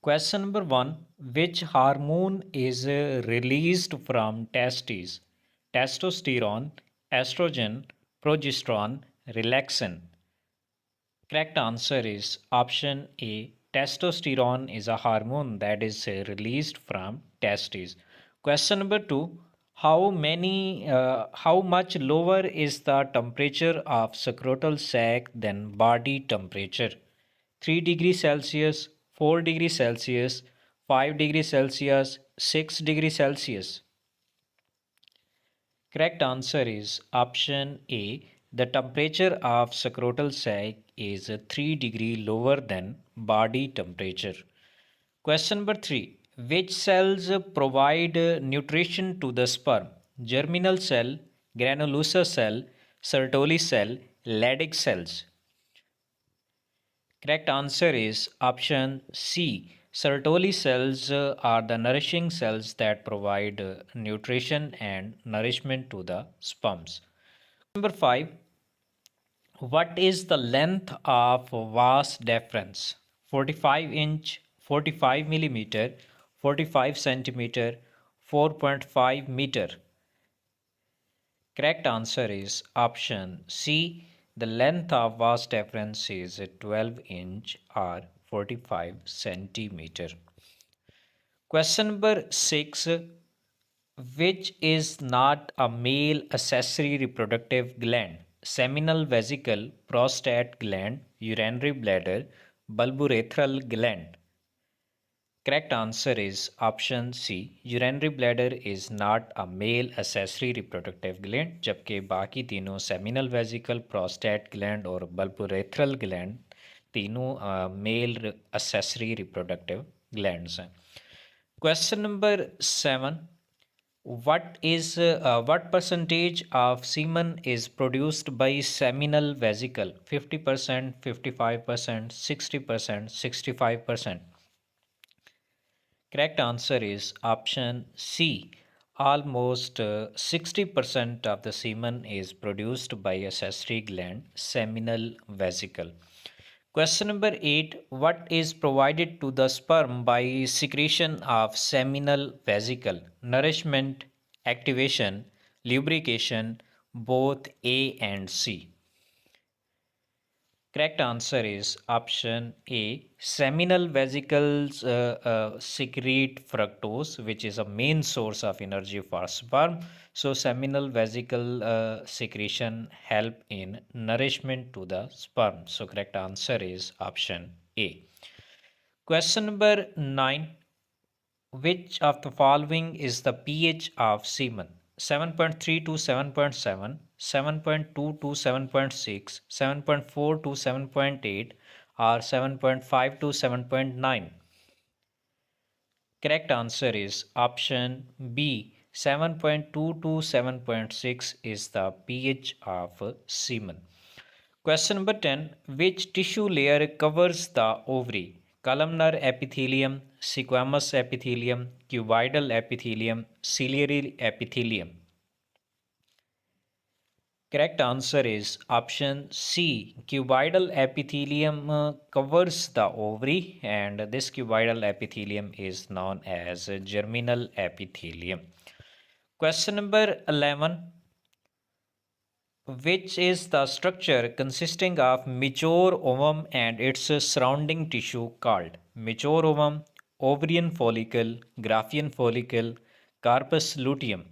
Question number one. Which hormone is released from testes? Testosterone, estrogen, progesterone, relaxin. Correct answer is option A. Testosterone is a hormone that is released from testes. Question number two. How much lower is the temperature of scrotal sac than body temperature? 3 degrees Celsius, 4 degrees Celsius, 5 degrees Celsius, 6 degrees Celsius. Correct answer is option A. The temperature of scrotal sac is 3 degree lower than body temperature. Question number 3. Which cells provide nutrition to the sperm? Germinal cell, granulosa cell, Sertoli cell, Leydig cells. Correct answer is option C. Sertoli cells are the nourishing cells that provide nutrition and nourishment to the sperms. Number 5. What is the length of vas deferens? 45 inch, 45 millimeter, 45 centimeter, 4.5 meter. Correct answer is option C. The length of vas deferens is 12 inch or 45 centimeter. Question number 6. Which is not a male accessory reproductive gland? Seminal vesicle, prostate gland, urinary bladder, bulbourethral gland. Correct answer is option C. Urinary bladder is not a male accessory reproductive gland, जबकि बाकी तीनों seminal vesicle, prostate gland और bulbourethral gland तीनों male accessory reproductive glands हैं. Question number 7. What percentage of semen is produced by seminal vesicle? 50%, 55%, 60%, 65%. Correct answer is option C. Almost 60% of the semen is produced by accessory gland, seminal vesicle. Question number 8. What is provided to the sperm by secretion of seminal vesicle? Nourishment, activation, lubrication, both A and C. Correct answer is option A. Seminal vesicles secrete fructose, which is a main source of energy for sperm. So, seminal vesicle secretion help in nourishment to the sperm. So, correct answer is option A. Question number 9. Which of the following is the pH of semen? 7.3 to 7.7, 7.2 to 7.6, 7.4 to 7.8, or 7.5 to 7.9? Correct answer is option B. 7.2 to 7.6 is the pH of semen. Question number 10. Which tissue layer covers the ovary? Columnar epithelium, squamous epithelium, cuboidal epithelium, ciliary epithelium. Correct answer is option C. Cuboidal epithelium covers the ovary, and this cuboidal epithelium is known as germinal epithelium. Question number 11. Which is the structure consisting of mature ovum and its surrounding tissue called? Mature ovum, ovarian follicle, Graafian follicle, corpus luteum.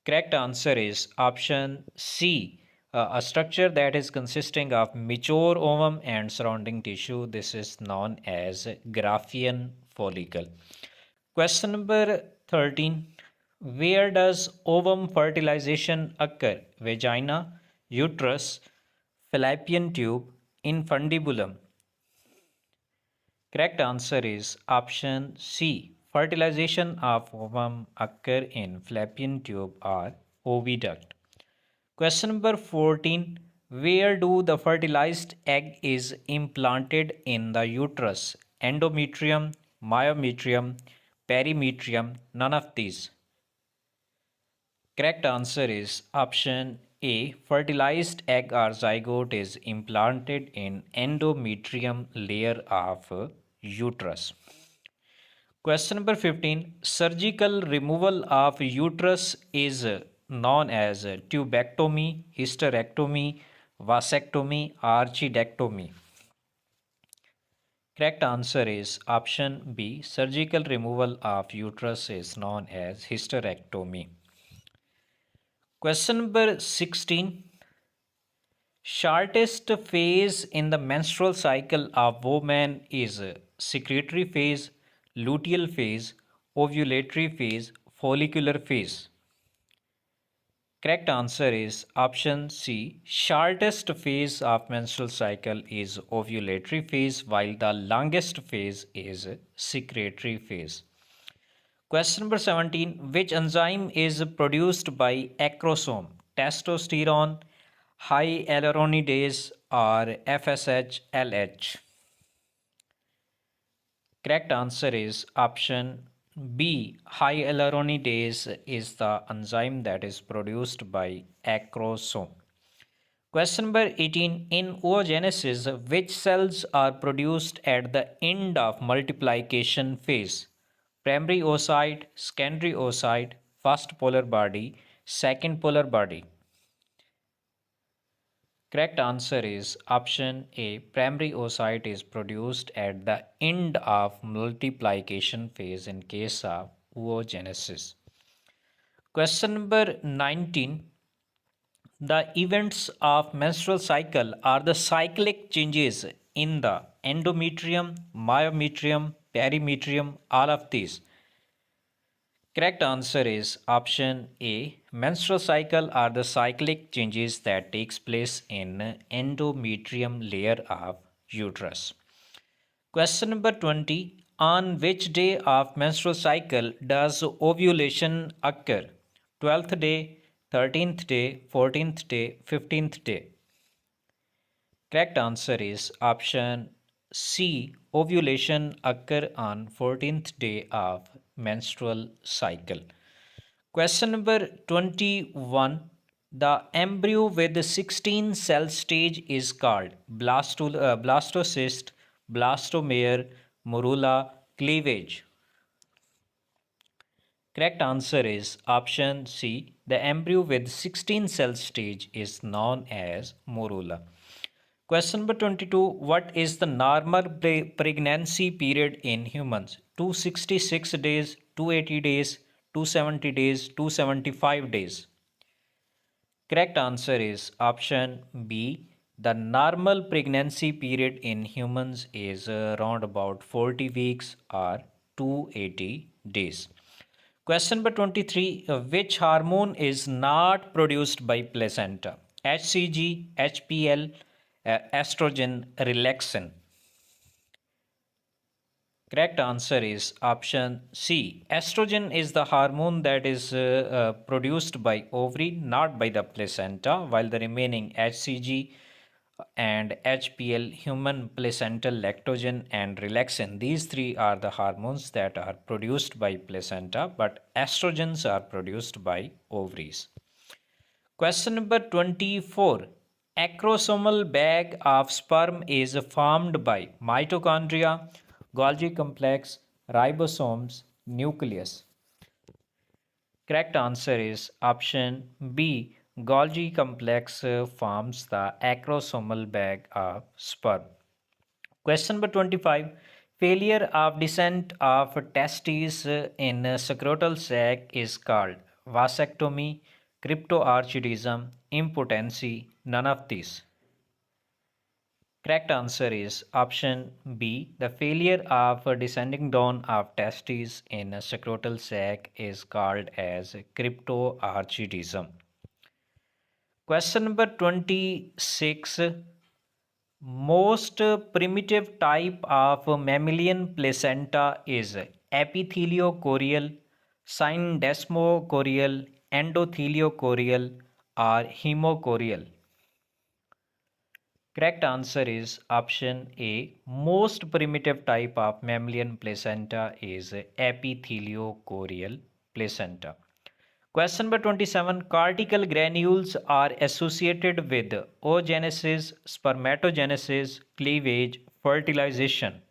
Correct answer is option C. A structure that is consisting of mature ovum and surrounding tissue. This is known as Graafian follicle. Question number 13. Where does ovum fertilization occur? Vagina, uterus, fallopian tube, infundibulum. Correct answer is option C. Fertilization of ovum occur in fallopian tube or oviduct. Question number 14. Where do the fertilized egg is implanted in the uterus? Endometrium, myometrium, perimetrium, none of these. Correct answer is option A. Fertilized egg or zygote is implanted in endometrium layer of uterus. Question number 15. Surgical removal of uterus is known as tubectomy, hysterectomy, vasectomy, archidectomy. Correct answer is option B. Surgical removal of uterus is known as hysterectomy. Question number 16. Shortest phase in the menstrual cycle of woman is secretory phase, luteal phase, ovulatory phase, follicular phase. Correct answer is option C. Shortest phase of menstrual cycle is ovulatory phase while the longest phase is secretory phase. Question number 17. Which enzyme is produced by acrosome? Testosterone, hyaluronidase, or FSH-LH? Correct answer is option B. Hyaluronidase is the enzyme that is produced by acrosome. Question number 18. In oogenesis, which cells are produced at the end of multiplication phase? Primary oocyte, secondary oocyte, first polar body, second polar body. Correct answer is option A. Primary oocyte is produced at the end of multiplication phase in case of oogenesis. Question number 19. The events of menstrual cycle are the cyclic changes in the endometrium, myometrium, perimetrium, all of these. Correct answer is option A. Menstrual cycle are the cyclic changes that takes place in endometrium layer of uterus. Question number 20. On which day of menstrual cycle does ovulation occur? 12th day, 13th day, 14th day, 15th day. Correct answer is option C. Ovulation occur on 14th day of menstrual cycle. Question number 21. The embryo with the 16 cell stage is called blastocyst, blastomere, morula, cleavage. Correct answer is option C. The embryo with 16 cell stage is known as morula. Question number 22. What is the normal pregnancy period in humans? 266 days, 280 days, 270 days, 275 days. Correct answer is option B. The normal pregnancy period in humans is around about 40 weeks or 280 days. Question number 23. Which hormone is not produced by placenta? HCG, HPL, estrogen, relaxin. Correct answer is option C. Estrogen is the hormone that is produced by ovary, not by the placenta, while the remaining HCG and HPL, human placental lactogen, and relaxin, these three are the hormones that are produced by placenta, but estrogens are produced by ovaries. Question number 24. Acrosomal bag of sperm is formed by mitochondria, Golgi complex, ribosomes, nucleus. Correct answer is option B. Golgi complex forms the acrosomal bag of sperm. Question number 25. Failure of descent of testes in scrotal sac is called vasectomy, cryptorchidism, impotency, none of these. Correct answer is option B. The failure of descending down of testes in a scrotal sac is called as cryptorchidism. Question number 26. Most primitive type of mammalian placenta is epitheliochorial, syndesmochorial, endotheliochorial, or hemochorial. Correct answer is option A. Most primitive type of mammalian placenta is epitheliochorial placenta. Question number 27. Cortical granules are associated with oogenesis, spermatogenesis, cleavage, fertilization.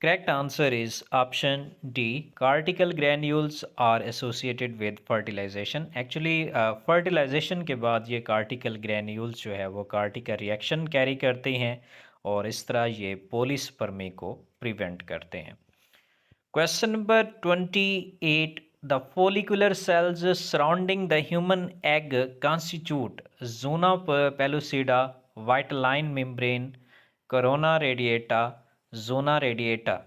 Correct answer is option D. Cortical granules are associated with fertilization. Actually fertilization के बाद ये cortical granules जो है वो cortical reaction carry करते हैं और इस तरह ये पोलिस्पर्मी को prevent करते हैं. Question number 28. The follicular cells surrounding the human egg constitute zona pellucida, vitelline membrane, corona radiata, zona radiata.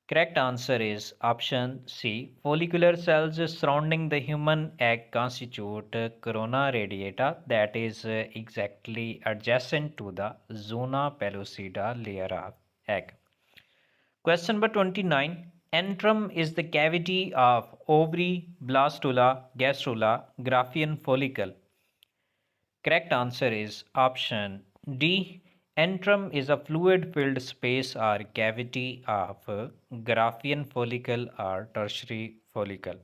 Correct answer is option C. Follicular cells surrounding the human egg constitute corona radiata, that is exactly adjacent to the zona pellucida layer of egg. Question number 29. Antrum is the cavity of ovary, blastula, gastrula, Graafian follicle. Correct answer is option D. Antrum is a fluid-filled space or cavity of Graafian follicle or tertiary follicle.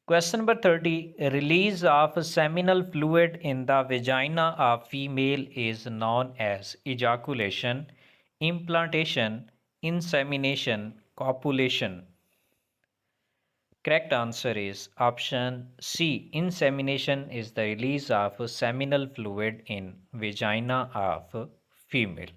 Question number 30. Release of seminal fluid in the vagina of female is known as ejaculation, implantation, insemination, copulation. Correct answer is option C. Insemination is the release of seminal fluid in vagina of female.